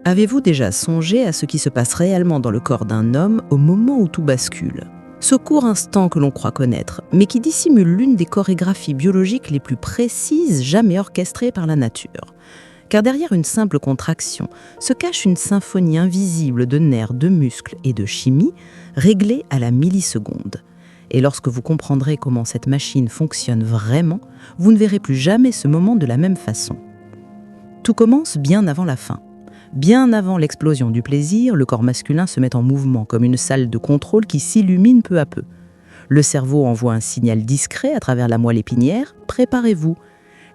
Avez-vous déjà songé à ce qui se passe réellement dans le corps d'un homme au moment où tout bascule ? Ce court instant que l'on croit connaître, mais qui dissimule l'une des chorégraphies biologiques les plus précises jamais orchestrées par la nature. Car derrière une simple contraction se cache une symphonie invisible de nerfs, de muscles et de chimie, réglée à la milliseconde. Et lorsque vous comprendrez comment cette machine fonctionne vraiment, vous ne verrez plus jamais ce moment de la même façon. Tout commence bien avant la fin. Bien avant l'explosion du plaisir, le corps masculin se met en mouvement comme une salle de contrôle qui s'illumine peu à peu. Le cerveau envoie un signal discret à travers la moelle épinière « Préparez-vous ».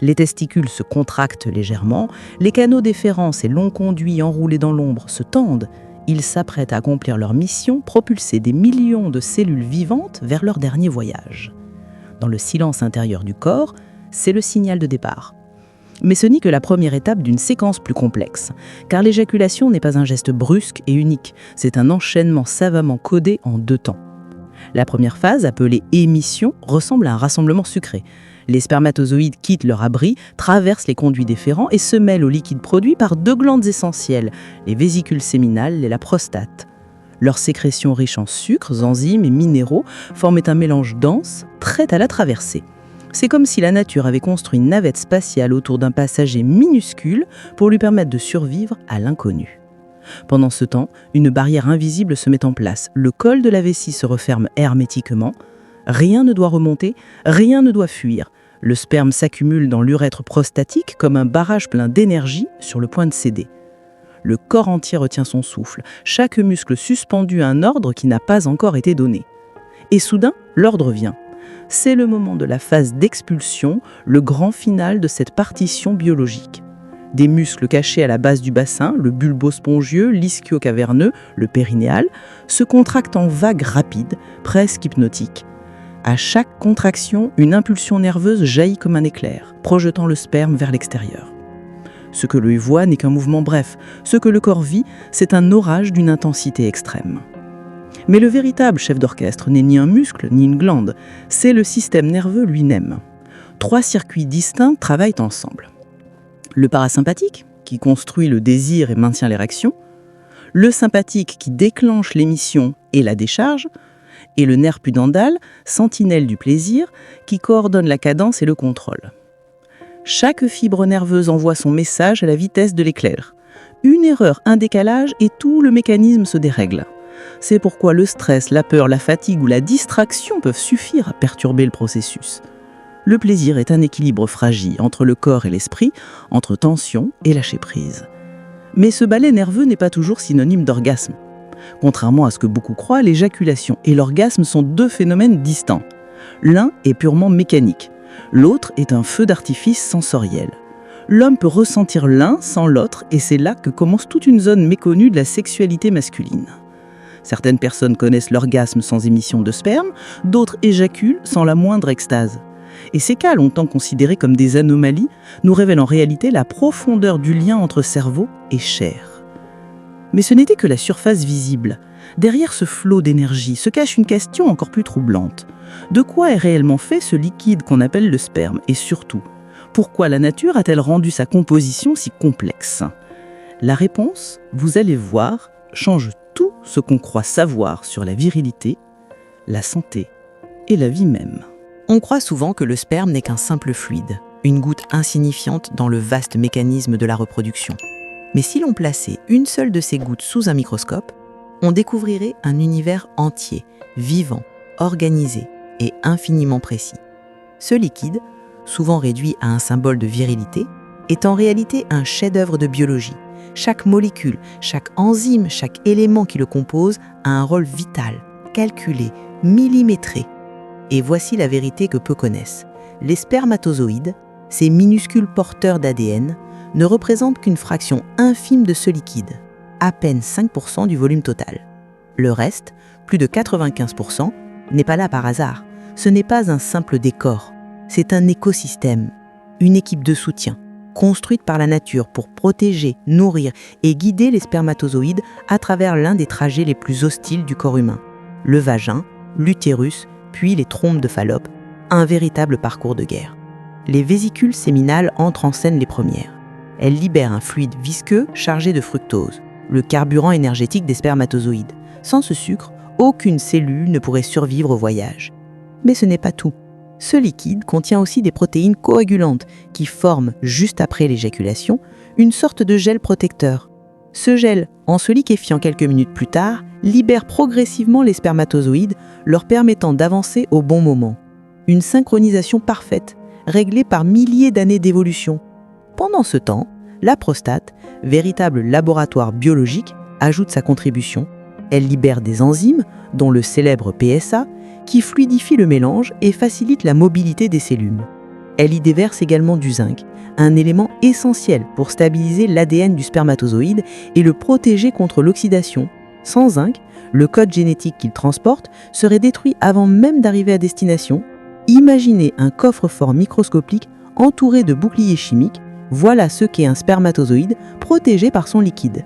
Les testicules se contractent légèrement, les canaux déférents et longs conduits enroulés dans l'ombre se tendent. Ils s'apprêtent à accomplir leur mission, propulser des millions de cellules vivantes vers leur dernier voyage. Dans le silence intérieur du corps, c'est le signal de départ. Mais ce n'est que la première étape d'une séquence plus complexe, car l'éjaculation n'est pas un geste brusque et unique, c'est un enchaînement savamment codé en 2 temps. La première phase, appelée émission, ressemble à un rassemblement sucré. Les spermatozoïdes quittent leur abri, traversent les conduits déférents et se mêlent au liquide produit par 2 glandes essentielles, les vésicules séminales et la prostate. Leurs sécrétions riches en sucres, enzymes et minéraux forment un mélange dense, prêt à la traverser. C'est comme si la nature avait construit une navette spatiale autour d'un passager minuscule pour lui permettre de survivre à l'inconnu. Pendant ce temps, une barrière invisible se met en place. Le col de la vessie se referme hermétiquement. Rien ne doit remonter, rien ne doit fuir. Le sperme s'accumule dans l'urètre prostatique comme un barrage plein d'énergie sur le point de céder. Le corps entier retient son souffle, chaque muscle suspendu à un ordre qui n'a pas encore été donné. Et soudain, l'ordre vient. C'est le moment de la phase d'expulsion, le grand final de cette partition biologique. Des muscles cachés à la base du bassin, le bulbo-spongieux, l'ischio-caverneux, le périnéal, se contractent en vagues rapides, presque hypnotiques. À chaque contraction, une impulsion nerveuse jaillit comme un éclair, projetant le sperme vers l'extérieur. Ce que l'œil voit n'est qu'un mouvement bref. Ce que le corps vit, c'est un orage d'une intensité extrême. Mais le véritable chef d'orchestre n'est ni un muscle ni une glande, c'est le système nerveux lui-même. 3 circuits distincts travaillent ensemble. Le parasympathique, qui construit le désir et maintient l'érection, le sympathique qui déclenche l'émission et la décharge, et le nerf pudendal, sentinelle du plaisir, qui coordonne la cadence et le contrôle. Chaque fibre nerveuse envoie son message à la vitesse de l'éclair. Une erreur, un décalage et tout le mécanisme se dérègle. C'est pourquoi le stress, la peur, la fatigue ou la distraction peuvent suffire à perturber le processus. Le plaisir est un équilibre fragile entre le corps et l'esprit, entre tension et lâcher-prise. Mais ce ballet nerveux n'est pas toujours synonyme d'orgasme. Contrairement à ce que beaucoup croient, l'éjaculation et l'orgasme sont 2 phénomènes distincts. L'un est purement mécanique, l'autre est un feu d'artifice sensoriel. L'homme peut ressentir l'un sans l'autre et c'est là que commence toute une zone méconnue de la sexualité masculine. Certaines personnes connaissent l'orgasme sans émission de sperme, d'autres éjaculent sans la moindre extase. Et ces cas, longtemps considérés comme des anomalies, nous révèlent en réalité la profondeur du lien entre cerveau et chair. Mais ce n'était que la surface visible. Derrière ce flot d'énergie se cache une question encore plus troublante. De quoi est réellement fait ce liquide qu'on appelle le sperme ? Et surtout, pourquoi la nature a-t-elle rendu sa composition si complexe ? La réponse, vous allez voir, change tout ce qu'on croit savoir sur la virilité, la santé et la vie même. On croit souvent que le sperme n'est qu'un simple fluide, une goutte insignifiante dans le vaste mécanisme de la reproduction. Mais si l'on plaçait une seule de ces gouttes sous un microscope, on découvrirait un univers entier, vivant, organisé et infiniment précis. Ce liquide, souvent réduit à un symbole de virilité, est en réalité un chef-d'œuvre de biologie. Chaque molécule, chaque enzyme, chaque élément qui le compose a un rôle vital, calculé, millimétré. Et voici la vérité que peu connaissent. Les spermatozoïdes, ces minuscules porteurs d'ADN, ne représentent qu'une fraction infime de ce liquide, à peine 5% du volume total. Le reste, plus de 95%, n'est pas là par hasard. Ce n'est pas un simple décor, c'est un écosystème, une équipe de soutien, construite par la nature pour protéger, nourrir et guider les spermatozoïdes à travers l'un des trajets les plus hostiles du corps humain, le vagin, l'utérus, puis les trompes de Fallope, un véritable parcours de guerre. Les vésicules séminales entrent en scène les premières. Elle libère un fluide visqueux chargé de fructose, le carburant énergétique des spermatozoïdes. Sans ce sucre, aucune cellule ne pourrait survivre au voyage. Mais ce n'est pas tout. Ce liquide contient aussi des protéines coagulantes qui forment, juste après l'éjaculation, une sorte de gel protecteur. Ce gel, en se liquéfiant quelques minutes plus tard, libère progressivement les spermatozoïdes, leur permettant d'avancer au bon moment. Une synchronisation parfaite, réglée par milliers d'années d'évolution. Pendant ce temps, la prostate, véritable laboratoire biologique, ajoute sa contribution. Elle libère des enzymes, dont le célèbre PSA, qui fluidifie le mélange et facilite la mobilité des cellules. Elle y déverse également du zinc, un élément essentiel pour stabiliser l'ADN du spermatozoïde et le protéger contre l'oxydation. Sans zinc, le code génétique qu'il transporte serait détruit avant même d'arriver à destination. Imaginez un coffre-fort microscopique entouré de boucliers chimiques, voilà ce qu'est un spermatozoïde protégé par son liquide.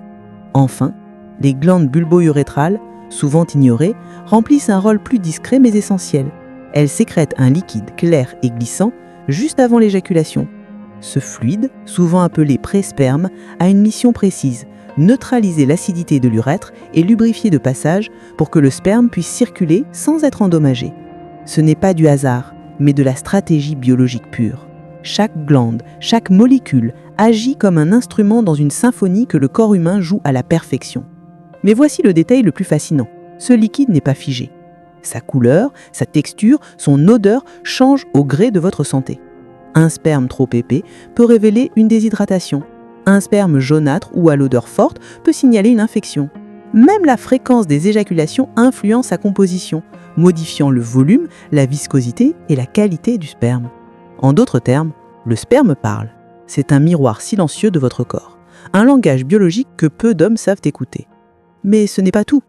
Enfin, les glandes bulbo-urétrales, souvent ignorées, remplissent un rôle plus discret mais essentiel. Elles sécrètent un liquide clair et glissant juste avant l'éjaculation. Ce fluide, souvent appelé pré-sperme, a une mission précise, neutraliser l'acidité de l'urètre et lubrifier de passage pour que le sperme puisse circuler sans être endommagé. Ce n'est pas du hasard, mais de la stratégie biologique pure. Chaque glande, chaque molécule agit comme un instrument dans une symphonie que le corps humain joue à la perfection. Mais voici le détail le plus fascinant. Ce liquide n'est pas figé. Sa couleur, sa texture, son odeur changent au gré de votre santé. Un sperme trop épais peut révéler une déshydratation. Un sperme jaunâtre ou à l'odeur forte peut signaler une infection. Même la fréquence des éjaculations influence sa composition, modifiant le volume, la viscosité et la qualité du sperme. En d'autres termes, le sperme parle. C'est un miroir silencieux de votre corps, un langage biologique que peu d'hommes savent écouter. Mais ce n'est pas tout.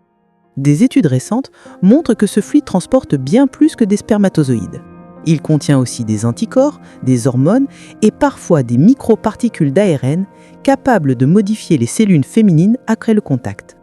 Des études récentes montrent que ce fluide transporte bien plus que des spermatozoïdes. Il contient aussi des anticorps, des hormones et parfois des microparticules d'ARN capables de modifier les cellules féminines après le contact.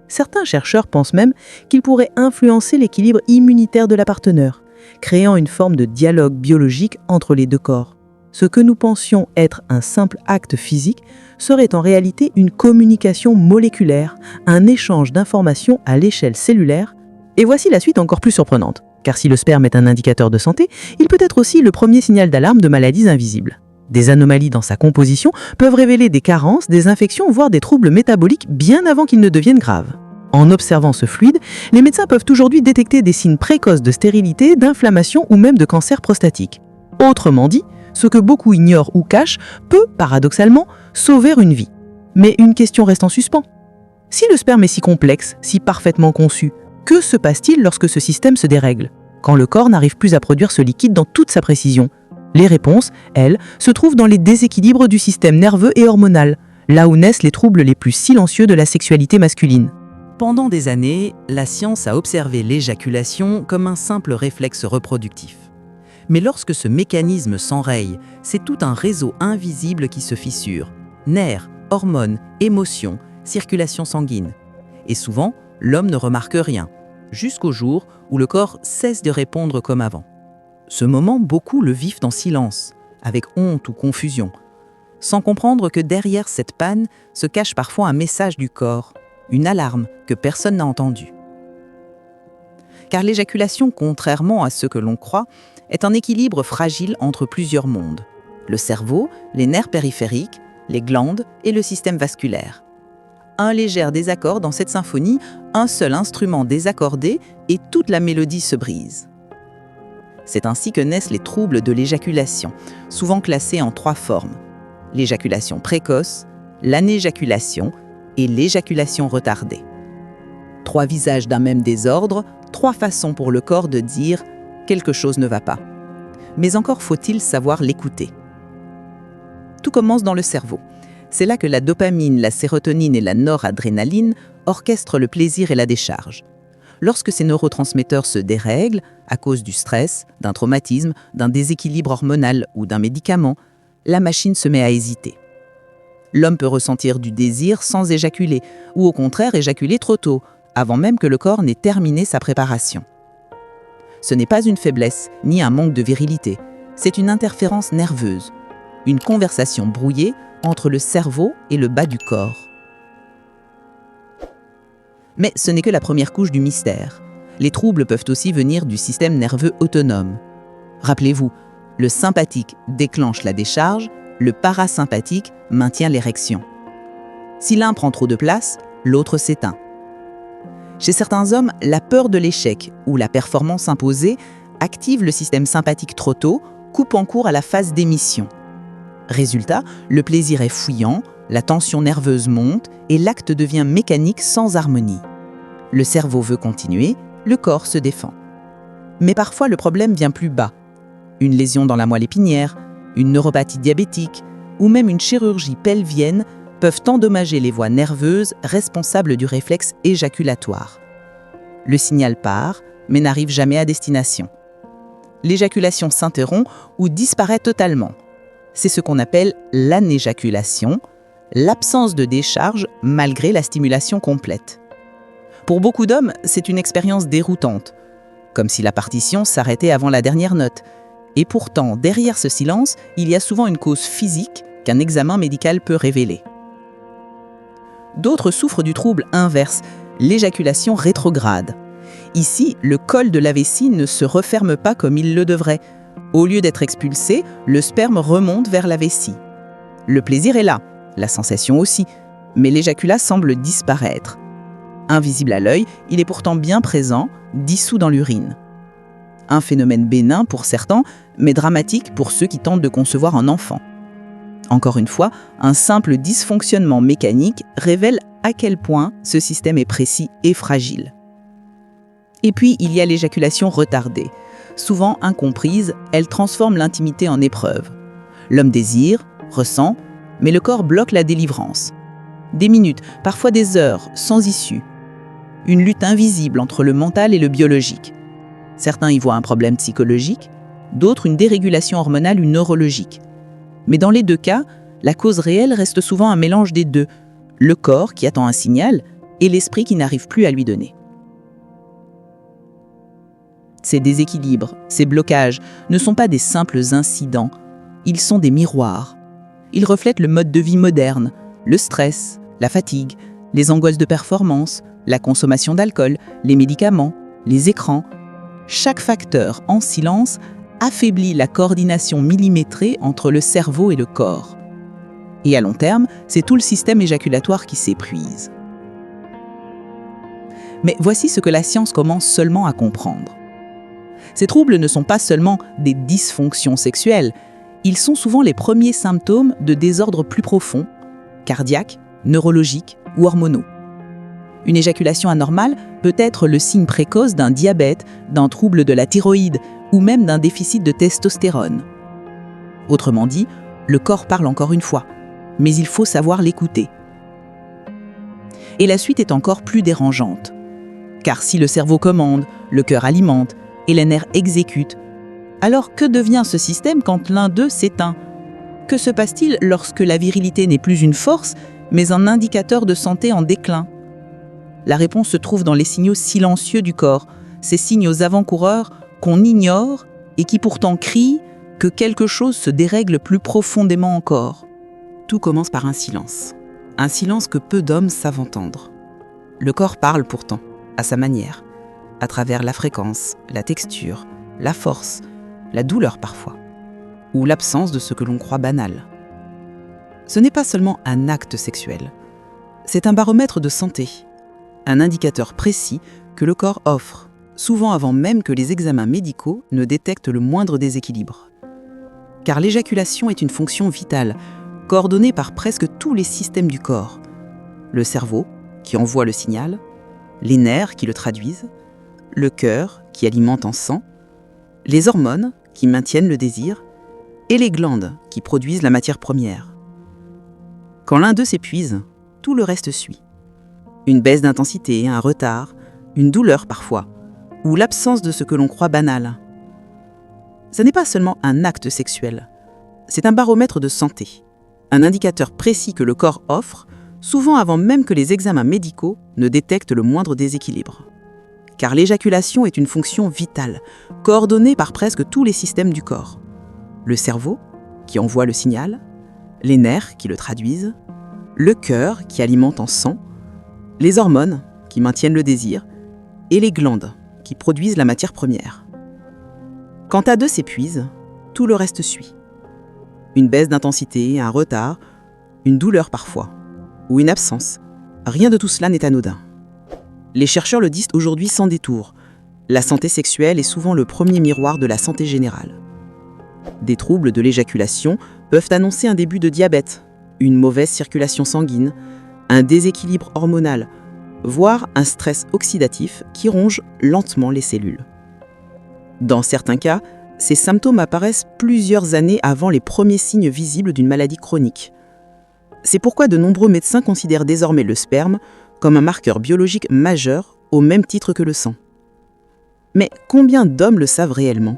Certains chercheurs pensent même qu'il pourrait influencer l'équilibre immunitaire de la partenaire, créant une forme de dialogue biologique entre les deux corps. Ce que nous pensions être un simple acte physique serait en réalité une communication moléculaire, un échange d'informations à l'échelle cellulaire. Et voici la suite encore plus surprenante, car si le sperme est un indicateur de santé, il peut être aussi le premier signal d'alarme de maladies invisibles. Des anomalies dans sa composition peuvent révéler des carences, des infections, voire des troubles métaboliques bien avant qu'ils ne deviennent graves. En observant ce fluide, les médecins peuvent aujourd'hui détecter des signes précoces de stérilité, d'inflammation ou même de cancer prostatique. Autrement dit, ce que beaucoup ignorent ou cachent peut, paradoxalement, sauver une vie. Mais une question reste en suspens. Si le sperme est si complexe, si parfaitement conçu, que se passe-t-il lorsque ce système se dérègle, quand le corps n'arrive plus à produire ce liquide dans toute sa précision? Les réponses, elles, se trouvent dans les déséquilibres du système nerveux et hormonal, là où naissent les troubles les plus silencieux de la sexualité masculine. Pendant des années, la science a observé l'éjaculation comme un simple réflexe reproductif. Mais lorsque ce mécanisme s'enraye, c'est tout un réseau invisible qui se fissure. Nerfs, hormones, émotions, circulation sanguine. Et souvent, l'homme ne remarque rien, jusqu'au jour où le corps cesse de répondre comme avant. Ce moment, beaucoup le vivent en silence, avec honte ou confusion, sans comprendre que derrière cette panne se cache parfois un message du corps, une alarme que personne n'a entendue. Car l'éjaculation, contrairement à ce que l'on croit, est un équilibre fragile entre plusieurs mondes. Le cerveau, les nerfs périphériques, les glandes et le système vasculaire. Un léger désaccord dans cette symphonie, un seul instrument désaccordé et toute la mélodie se brise. C'est ainsi que naissent les troubles de l'éjaculation, souvent classés en 3 formes. L'éjaculation précoce, l'anéjaculation et l'éjaculation retardée. 3 visages d'un même désordre, 3 façons pour le corps de dire « quelque chose ne va pas ». Mais encore faut-il savoir l'écouter. Tout commence dans le cerveau. C'est là que la dopamine, la sérotonine et la noradrénaline orchestrent le plaisir et la décharge. Lorsque ces neurotransmetteurs se dérèglent, à cause du stress, d'un traumatisme, d'un déséquilibre hormonal ou d'un médicament, la machine se met à hésiter. L'homme peut ressentir du désir sans éjaculer, ou au contraire éjaculer trop tôt, avant même que le corps n'ait terminé sa préparation. Ce n'est pas une faiblesse, ni un manque de virilité, c'est une interférence nerveuse, une conversation brouillée entre le cerveau et le bas du corps. Mais ce n'est que la première couche du mystère. Les troubles peuvent aussi venir du système nerveux autonome. Rappelez-vous, le sympathique déclenche la décharge, le parasympathique maintient l'érection. Si l'un prend trop de place, l'autre s'éteint. Chez certains hommes, la peur de l'échec ou la performance imposée active le système sympathique trop tôt, coupant court à la phase d'émission. Résultat, le plaisir est fouillant, la tension nerveuse monte et l'acte devient mécanique sans harmonie. Le cerveau veut continuer, le corps se défend. Mais parfois le problème vient plus bas. Une lésion dans la moelle épinière, une neuropathie diabétique ou même une chirurgie pelvienne peuvent endommager les voies nerveuses responsables du réflexe éjaculatoire. Le signal part, mais n'arrive jamais à destination. L'éjaculation s'interrompt ou disparaît totalement. C'est ce qu'on appelle l'anéjaculation, l'absence de décharge malgré la stimulation complète. Pour beaucoup d'hommes, c'est une expérience déroutante, comme si la partition s'arrêtait avant la dernière note. Et pourtant, derrière ce silence, il y a souvent une cause physique qu'un examen médical peut révéler. D'autres souffrent du trouble inverse, l'éjaculation rétrograde. Ici, le col de la vessie ne se referme pas comme il le devrait. Au lieu d'être expulsé, le sperme remonte vers la vessie. Le plaisir est là, la sensation aussi, mais l'éjaculat semble disparaître. Invisible à l'œil, il est pourtant bien présent, dissous dans l'urine. Un phénomène bénin pour certains, mais dramatique pour ceux qui tentent de concevoir un enfant. Encore une fois, un simple dysfonctionnement mécanique révèle à quel point ce système est précis et fragile. Et puis, il y a l'éjaculation retardée. Souvent incomprise, elle transforme l'intimité en épreuve. L'homme désire, ressent, mais le corps bloque la délivrance. Des minutes, parfois des heures, sans issue. Une lutte invisible entre le mental et le biologique. Certains y voient un problème psychologique, d'autres une dérégulation hormonale ou neurologique. Mais dans les deux cas, la cause réelle reste souvent un mélange des deux, le corps qui attend un signal et l'esprit qui n'arrive plus à lui donner. Ces déséquilibres, ces blocages ne sont pas des simples incidents, ils sont des miroirs. Ils reflètent le mode de vie moderne, le stress, la fatigue, les angoisses de performance, la consommation d'alcool, les médicaments, les écrans. Chaque facteur en silence affaiblit la coordination millimétrée entre le cerveau et le corps. Et à long terme, c'est tout le système éjaculatoire qui s'épuise. Mais voici ce que la science commence seulement à comprendre. Ces troubles ne sont pas seulement des dysfonctions sexuelles, ils sont souvent les premiers symptômes de désordres plus profonds, cardiaques, neurologiques ou hormonaux. Une éjaculation anormale peut être le signe précoce d'un diabète, d'un trouble de la thyroïde ou même d'un déficit de testostérone. Autrement dit, le corps parle encore une fois, mais il faut savoir l'écouter. Et la suite est encore plus dérangeante. Car si le cerveau commande, le cœur alimente et les nerfs exécutent, alors que devient ce système quand l'un d'eux s'éteint ? Que se passe-t-il lorsque la virilité n'est plus une force, mais un indicateur de santé en déclin ? La réponse se trouve dans les signaux silencieux du corps, ces signes aux avant-coureurs qu'on ignore et qui pourtant crient que quelque chose se dérègle plus profondément encore. Tout commence par un silence que peu d'hommes savent entendre. Le corps parle pourtant, à sa manière, à travers la fréquence, la texture, la force, la douleur parfois, ou l'absence de ce que l'on croit banal. Ce n'est pas seulement un acte sexuel, c'est un baromètre de santé, un indicateur précis que le corps offre, souvent avant même que les examens médicaux ne détectent le moindre déséquilibre. Car l'éjaculation est une fonction vitale, coordonnée par presque tous les systèmes du corps. Le cerveau, qui envoie le signal, les nerfs qui le traduisent, le cœur qui alimente en sang, les hormones qui maintiennent le désir, et les glandes qui produisent la matière première. Quand l'un d'eux s'épuise, tout le reste suit. Une baisse d'intensité, un retard, une douleur parfois, ou l'absence de ce que l'on croit banal. Ce n'est pas seulement un acte sexuel, c'est un baromètre de santé, un indicateur précis que le corps offre, souvent avant même que les examens médicaux ne détectent le moindre déséquilibre. Car l'éjaculation est une fonction vitale, coordonnée par presque tous les systèmes du corps. Le cerveau, qui envoie le signal, les nerfs qui le traduisent, le cœur qui alimente en sang, les hormones qui maintiennent le désir et les glandes qui produisent la matière première. Quand A2 s'épuise, tout le reste suit. Une baisse d'intensité, un retard, une douleur parfois, ou une absence. Rien de tout cela n'est anodin. Les chercheurs le disent aujourd'hui sans détour. La santé sexuelle est souvent le premier miroir de la santé générale. Des troubles de l'éjaculation peuvent annoncer un début de diabète, une mauvaise circulation sanguine, un déséquilibre hormonal, voire un stress oxydatif qui ronge lentement les cellules. Dans certains cas, ces symptômes apparaissent plusieurs années avant les premiers signes visibles d'une maladie chronique. C'est pourquoi de nombreux médecins considèrent désormais le sperme comme un marqueur biologique majeur au même titre que le sang. Mais combien d'hommes le savent réellement ?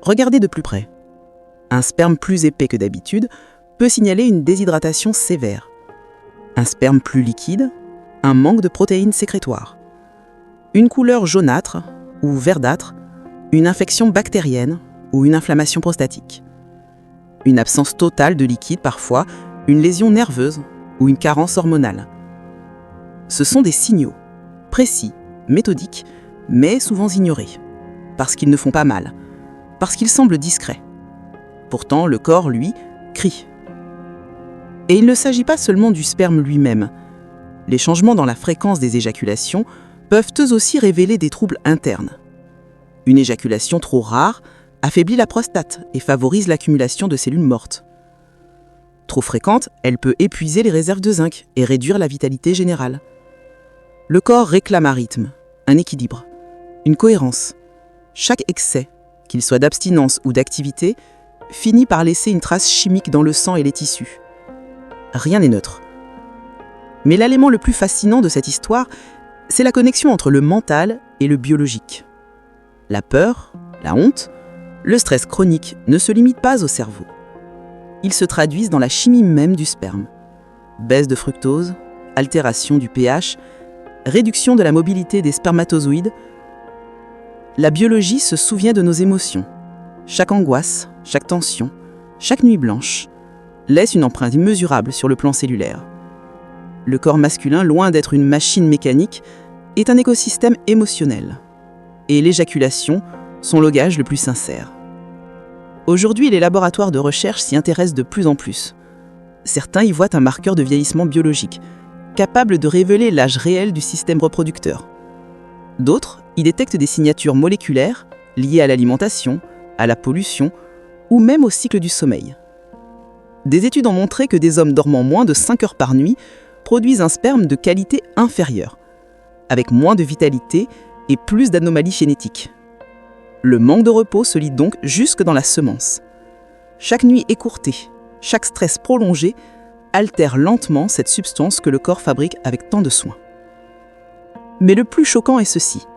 Regardez de plus près. Un sperme plus épais que d'habitude peut signaler une déshydratation sévère. Un sperme plus liquide, un manque de protéines sécrétoires. Une couleur jaunâtre ou verdâtre, une infection bactérienne ou une inflammation prostatique. Une absence totale de liquide parfois, une lésion nerveuse ou une carence hormonale. Ce sont des signaux, précis, méthodiques, mais souvent ignorés, parce qu'ils ne font pas mal, parce qu'ils semblent discrets. Pourtant, le corps, lui, crie. Et il ne s'agit pas seulement du sperme lui-même. Les changements dans la fréquence des éjaculations peuvent eux aussi révéler des troubles internes. Une éjaculation trop rare affaiblit la prostate et favorise l'accumulation de cellules mortes. Trop fréquente, elle peut épuiser les réserves de zinc et réduire la vitalité générale. Le corps réclame un rythme, un équilibre, une cohérence. Chaque excès, qu'il soit d'abstinence ou d'activité, finit par laisser une trace chimique dans le sang et les tissus. Rien n'est neutre. Mais l'élément le plus fascinant de cette histoire, c'est la connexion entre le mental et le biologique. La peur, la honte, le stress chronique ne se limitent pas au cerveau. Ils se traduisent dans la chimie même du sperme. Baisse de fructose, altération du pH, réduction de la mobilité des spermatozoïdes. La biologie se souvient de nos émotions. Chaque angoisse, chaque tension, chaque nuit blanche laisse une empreinte immesurable sur le plan cellulaire. Le corps masculin, loin d'être une machine mécanique, est un écosystème émotionnel. Et l'éjaculation, son langage le plus sincère. Aujourd'hui, les laboratoires de recherche s'y intéressent de plus en plus. Certains y voient un marqueur de vieillissement biologique, capable de révéler l'âge réel du système reproducteur. D'autres y détectent des signatures moléculaires liées à l'alimentation, à la pollution ou même au cycle du sommeil. Des études ont montré que des hommes dormant moins de 5 heures par nuit produisent un sperme de qualité inférieure, avec moins de vitalité et plus d'anomalies génétiques. Le manque de repos se lit donc jusque dans la semence. Chaque nuit écourtée, chaque stress prolongé altère lentement cette substance que le corps fabrique avec tant de soin. Mais le plus choquant est ceci.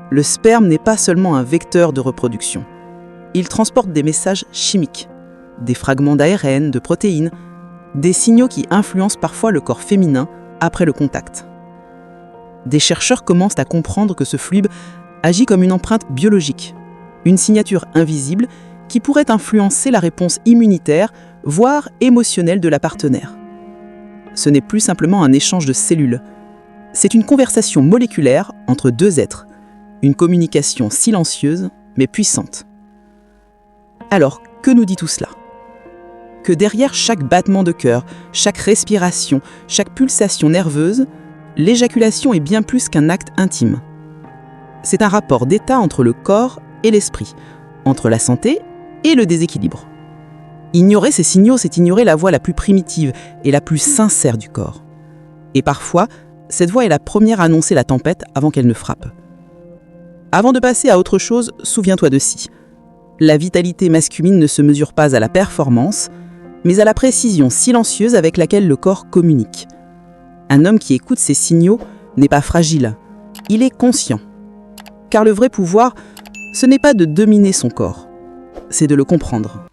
Le sperme n'est pas seulement un vecteur de reproduction. Il transporte des messages chimiques, des fragments d'ARN, de protéines, des signaux qui influencent parfois le corps féminin après le contact. Des chercheurs commencent à comprendre que ce fluide agit comme une empreinte biologique, une signature invisible qui pourrait influencer la réponse immunitaire, voire émotionnelle de la partenaire. Ce n'est plus simplement un échange de cellules, c'est une conversation moléculaire entre deux êtres, une communication silencieuse mais puissante. Alors, que nous dit tout cela ? Que derrière chaque battement de cœur, chaque respiration, chaque pulsation nerveuse, l'éjaculation est bien plus qu'un acte intime. C'est un rapport d'état entre le corps et l'esprit, entre la santé et le déséquilibre. Ignorer ces signaux, c'est ignorer la voix la plus primitive et la plus sincère du corps. Et parfois, cette voix est la première à annoncer la tempête avant qu'elle ne frappe. Avant de passer à autre chose, souviens-toi de ci. La vitalité masculine ne se mesure pas à la performance, mais à la précision silencieuse avec laquelle le corps communique. Un homme qui écoute ces signaux n'est pas fragile, il est conscient. Car le vrai pouvoir, ce n'est pas de dominer son corps, c'est de le comprendre.